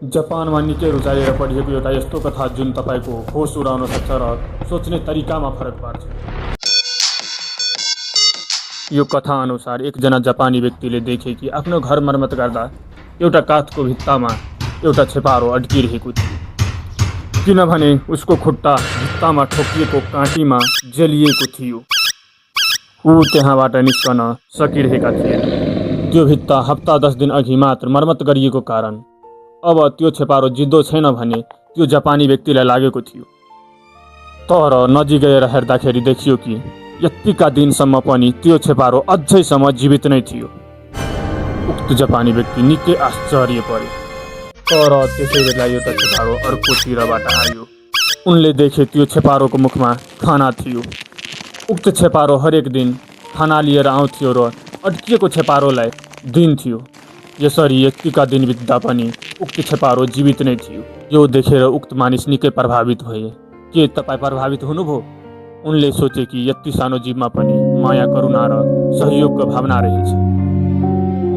जापानमा निकै रुचाएर पढिएको एउटा यस्तो कथा जुन तपाईँको होस उडाउन सक्छ र सोच्ने तरिकामा फरक पार्छ। यो कथा अनुसार एकजना जापानी व्यक्तिले देखे कि आफ्नो घर मर्मत गर्दा एउटा काठको भित्तामा एउटा छेपारो अड्किरहेको थियो, किनभने उसको खुट्टा भित्तामा ठोकिएको काँटीमा जलिएको थियो। ऊ त्यहाँबाट निस्कन सकिरहेका थिए। त्यो भित्ता हप्ता 10 दिन अघि मात्र मर्मत गरिएको कारण अब त्यो छेपारो जिद्दो छैन भने त्यो जापानी व्यक्तिलाई लागेको थियो। तर नजिक गएर हेर्दाखेरि देखियो कि यतिका दिनसम्म पनि त्यो छेपारो अझैसम्म जीवित नै थियो। उक्त जापानी व्यक्ति निकै आश्चर्य परे। तर त्यसै बेला एउटा छेपारो अर्कोतिरबाट आयो। उनले देखे त्यो छेपारोको मुखमा खाना थियो। उक्त छेपारो हरेक दिन खाना लिएर आउँथ्यो र अड्किएको छेपारोलाई दिन्थ्यो। यसरी यतिका दिन बित्दा पनि उक्त छेपारो जीवित नै थियो। यो देखेर उक्त मानिस निकै प्रभावित भए। के तपाईँ प्रभावित हुनुभयो? उनले सोचे कि यति सानो जीवमा पनि माया, करुणा र सहयोगको भावना रहेछ।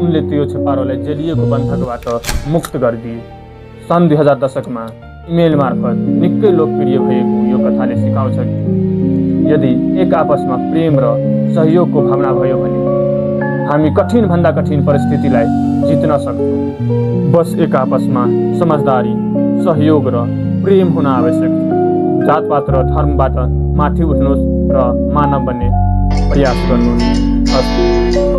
उनले त्यो छेपारोलाई जलिएको बन्धकबाट मुक्त गरिदिए। सन् 2000 दशकमा इमेल मार्फत निकै लोकप्रिय भएको यो कथाले सिकाउँछ कि यदि एक आपसमा प्रेम र सहयोगको भावना भयो भने हामी कठिनभन्दा कठिन परिस्थितिलाई जित्न सक्छौँ। बस एक आपसमा समझदारी, सहयोग र प्रेम हुन आवश्यक छ। जातपात र धर्मबाट माथि उठ्नुहोस् र मानव बन्ने प्रयास गर्नुहोस्।